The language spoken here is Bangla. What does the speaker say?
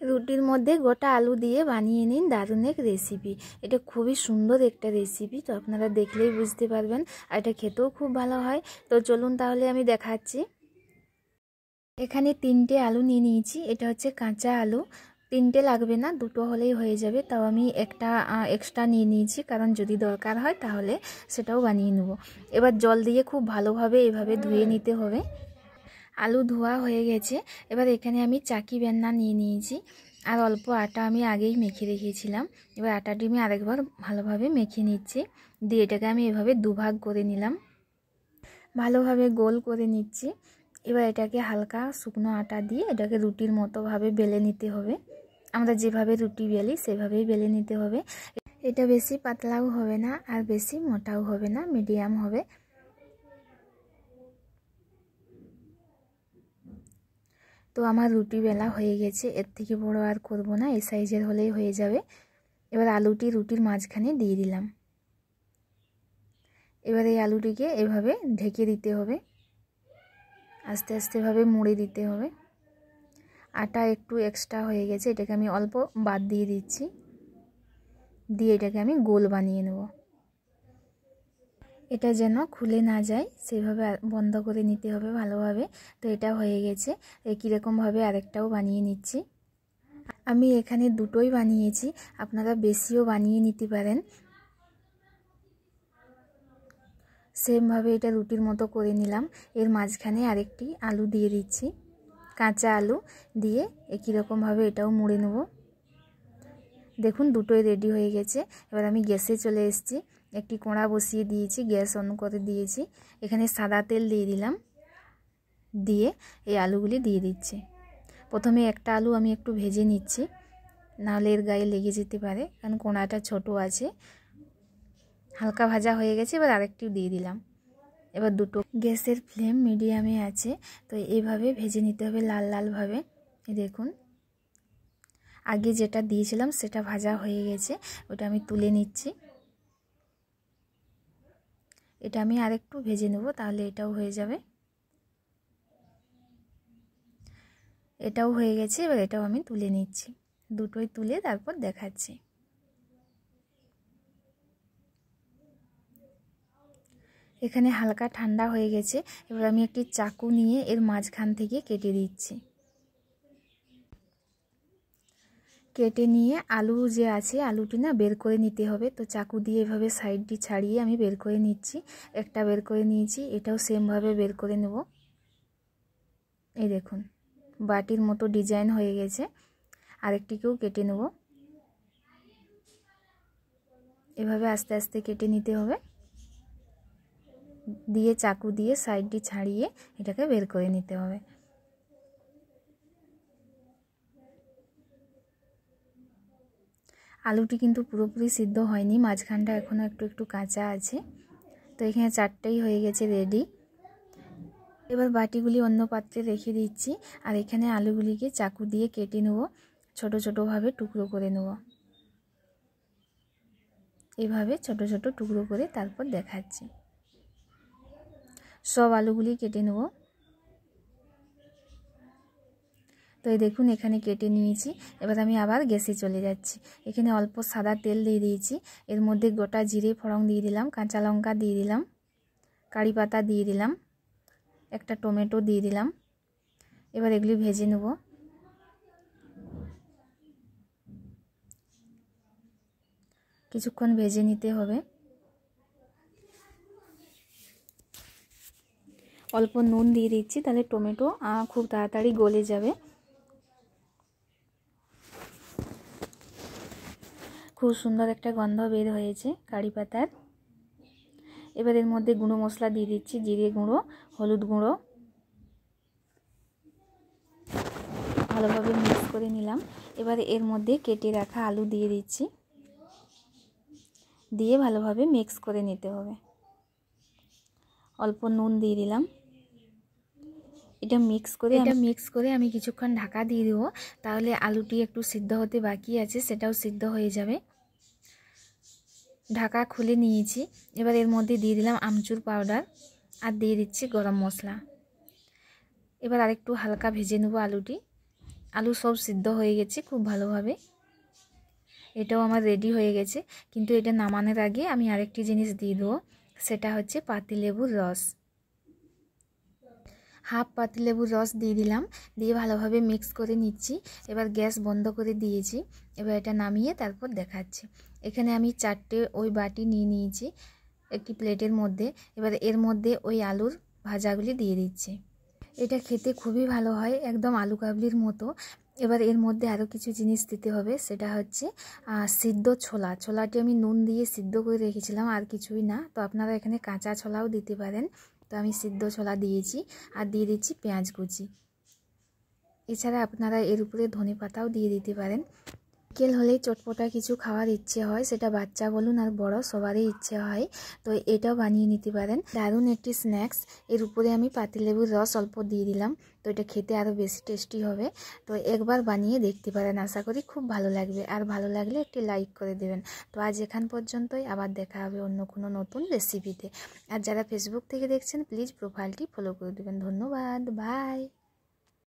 রুটির মধ্যে গোটা আলু দিয়ে বানিয়ে নিন দারুণ এক রেসিপি। এটা খুবই সুন্দর একটা রেসিপি, তো আপনারা দেখলেই বুঝতে পারবেন। আর এটা খেতেও খুব ভালো হয়। তো চলুন তাহলে আমি দেখাচ্ছি। এখানে 3টে আলু নিয়ে নিয়েছি। এটা হচ্ছে কাঁচা আলু, 3টে লাগবে না, 2টো হলেই হয়ে যাবে। তাও আমি একটা এক্সট্রা নিয়ে নিয়েছি, কারণ যদি দরকার হয় তাহলে সেটাও বানিয়ে নেব। এবার জল দিয়ে খুব ভালোভাবে এভাবে ধুয়ে নিতে হবে। আলু ধোয়া হয়ে গেছে। এবার এখানে আমি চাকি বেলনা নিয়ে নিয়েছি, আর অল্প আটা আমি আগেই মেখে রেখেছিলাম। এবার আটাটি আমি আরেকবার ভালোভাবে মেখে নিচ্ছি। দিয়ে এটাকে আমি এভাবে দুভাগ করে নিলাম, ভালোভাবে গোল করে নিচ্ছি। এবার এটাকে হালকা শুকনো আটা দিয়ে এটাকে রুটির মতোভাবে বেলে নিতে হবে। আমরা যেভাবে রুটি বেলি সেভাবেই বেলে নিতে হবে। এটা বেশি পাতলাও হবে না আর বেশি মোটাও হবে না, মিডিয়াম হবে। তো আমার রুটি বেলা হয়ে গেছে, এর থেকে বড় আর করব না, এই সাইজের হলেই হয়ে যাবে। এবার আলুটি রুটির মাঝখানে দিয়ে দিলাম। এবার এই আলুটিকে এভাবে ঢেকে দিতে হবে, আস্তে আস্তে ভাবে মুড়ে দিতে হবে। আটা একটু এক্সট্রা হয়ে গেছে, এটাকে আমি অল্প বাদ দিয়ে দিচ্ছি। দিয়ে এটাকে আমি গোল বানিয়ে নেব। এটা যেন খুলে না যায় সেভাবে বন্ধ করে নিতে হবে ভালোভাবে। তো এটা হয়ে গেছে। একই রকমভাবে আরেকটাও বানিয়ে নিচ্ছি। আমি এখানে 2টোই বানিয়েছি, আপনারা বেশিও বানিয়ে নিতে পারেন। সেমভাবে এটা রুটির মতো করে নিলাম। এর মাঝখানে আরেকটি আলু দিয়ে দিচ্ছি, কাঁচা আলু দিয়ে একই রকমভাবে এটাও মুড়ে নেব। দেখুন 2টোই রেডি হয়ে গেছে। এবার আমি গ্যাসে চলে এসেছি, একটি কড়া বসিয়ে দিয়েছি, গ্যাস অন করে দিয়েছি। এখানে সাদা তেল দিয়ে দিলাম, দিয়ে এই আলুগুলি দিয়ে দিচ্ছি। প্রথমে একটা আলু আমি একটু ভেজে নিচ্ছি, নাহলে এর গায়ে লেগে যেতে পারে, কারণ কড়াটা ছোট আছে। হালকা ভাজা হয়ে গেছে, এবার আরেকটি দিয়ে দিলাম। এবার 2টো, গ্যাসের ফ্লেম মিডিয়ামে আছে। তো এইভাবে ভেজে নিতে হবে লাল লালভাবে। দেখুন আগে যেটা দিয়েছিলাম সেটা ভাজা হয়ে গেছে, ওটা আমি তুলে নিচ্ছি। এটা আমি আরেকটু ভেজে নেব, তাহলে এটাও হয়ে যাবে। এটাও হয়ে গেছে, এবার এটাও আমি তুলে নিচ্ছি। 2টোই তুলে তারপর দেখাচ্ছি। এখানে হালকা ঠান্ডা হয়ে গেছে। এবার আমি একটি চাকু নিয়ে এর মাঝখান থেকে কেটে দিচ্ছি। কেটে নিয়ে আলু যে আছে আলুটি না বের করে নিতে হবে। তো চাকু দিয়ে এভাবে সাইডটি ছাড়িয়ে আমি বের করে নিচ্ছি। একটা বের করে নিয়েছি, এটাও সেমভাবে বের করে নেব। এই দেখুন বাটির মতো ডিজাইন হয়ে গেছে। আরেকটিকেও কেটে নেব। এভাবে আস্তে আস্তে কেটে নিতে হবে, দিয়ে চাকু দিয়ে সাইডটি ছাড়িয়ে এটাকে বের করে নিতে হবে। আলুটি কিন্তু পুরোপুরি সিদ্ধ হয়নি, মাঝখানটা এখনও একটু একটু কাঁচা আছে। তো এখানে 4টেই হয়ে গেছে রেডি। এবার বাটিগুলি অন্য পাত্রে রেখে দিচ্ছি, আর এখানে আলুগুলিকে চাকু দিয়ে কেটে নেব, ছোট ছোটোভাবে টুকরো করে নেব। এভাবে ছোট ছোট টুকরো করে তারপর দেখাচ্ছি। সব আলুগুলি কেটে নেব। তো এই দেখুন এখানে কেটে নিয়েছি। এবার আমি আবার গ্যাসে চলে যাচ্ছি। এখানে অল্প সাদা তেল দিয়ে দিয়েছি, এর মধ্যে গোটা জিরে ফোড়ন দিয়ে দিলাম, কাঁচা লঙ্কা দিয়ে দিলাম, কারি পাতা দিয়ে দিলাম, একটা টমেটো দিয়ে দিলাম। এবার এগুলি ভেজে নেব। কিছুক্ষণ ভেজে নিতে হবে। অল্প নুন দিয়ে দিচ্ছি, তাহলে টমেটো খুব তাড়াতাড়ি গলে যাবে। খুব সুন্দর একটা গন্ধ বের হয়েছে কারি পাতার। এবার এর মধ্যে গুঁড়ো মশলা দিয়ে দিচ্ছি, জিরে গুঁড়ো, হলুদ গুঁড়ো, ভালোভাবে মিক্স করে নিলাম। এবার এর মধ্যে কেটে রাখা আলু দিয়ে দিচ্ছি, দিয়ে ভালোভাবে মিক্স করে নিতে হবে। অল্প নুন দিয়ে দিলাম। এটা মিক্স করে আমি কিছুক্ষণ ঢাকা দিয়ে দেবো, তাহলে আলুটি একটু সিদ্ধ হতে বাকি আছে, সেটাও সিদ্ধ হয়ে যাবে। ঢাকা খুলে নিয়েছি। এবার এর মধ্যে দিয়ে দিলাম আমচুর পাউডার, আর দিয়ে দিচ্ছি গরম মশলা। এবার আরেকটু হালকা ভেজে নেব আলুটি। আলু সব সিদ্ধ হয়ে গেছে খুব ভালোভাবে। এটাও আমার রেডি হয়ে গেছে, কিন্তু এটা নামানোর আগে আমি আরেকটি জিনিস দিয়ে দেবো, সেটা হচ্ছে পাতিলেবুর রস। হাফ পাতিলেবুর রস দিয়ে দিলাম, দিয়ে ভালোভাবে মিক্স করে নিচ্ছি। এবার গ্যাস বন্ধ করে দিয়েছি। এবার এটা নামিয়ে তারপর দেখাচ্ছি। এখানে আমি 4টে ওই বাটি নিয়ে নিয়েছি একটি প্লেটের মধ্যে। এবার এর মধ্যে ওই আলুর ভাজাগুলি দিয়ে দিচ্ছি। এটা খেতে খুবই ভালো হয়, একদম আলু কাবলির মতো। এবার এর মধ্যে আরও কিছু জিনিস দিতে হবে, সেটা হচ্ছে সিদ্ধ ছোলা। ছোলাটি আমি নুন দিয়ে সিদ্ধ করে রেখেছিলাম, আর কিছুই না। তো আপনারা এখানে কাঁচা ছোলাও দিতে পারেন। তো আমি সিদ্ধ ছোলা দিয়েছি, আর দিয়ে দিচ্ছি পেঁয়াজ কুচি। এছাড়া আপনারা এর উপরে ধনে পাতাও দিয়ে দিতে পারেন। বিকেল হলেই চটপটা কিছু খাওয়ার ইচ্ছে হয়, সেটা বাচ্চা বলুন আর বড় সবারই ইচ্ছে হয়। তো এটাও বানিয়ে নিতে পারেন, দারুণ একটি স্ন্যাক্স। এর উপরে আমি পাতিলেবুর রস অল্প দিয়ে দিলাম, তো এটা খেতে আরও বেশি টেস্টি হবে। তো একবার বানিয়ে দেখতে পারেন, আশা করি খুব ভালো লাগবে। আর ভালো লাগলে একটি লাইক করে দেবেন। তো আজ এখান পর্যন্তই, আবার দেখা হবে অন্য কোনো নতুন রেসিপিতে। আর যারা ফেসবুক থেকে দেখছেন প্লিজ প্রোফাইলটি ফলো করে দেবেন। ধন্যবাদ, বাই।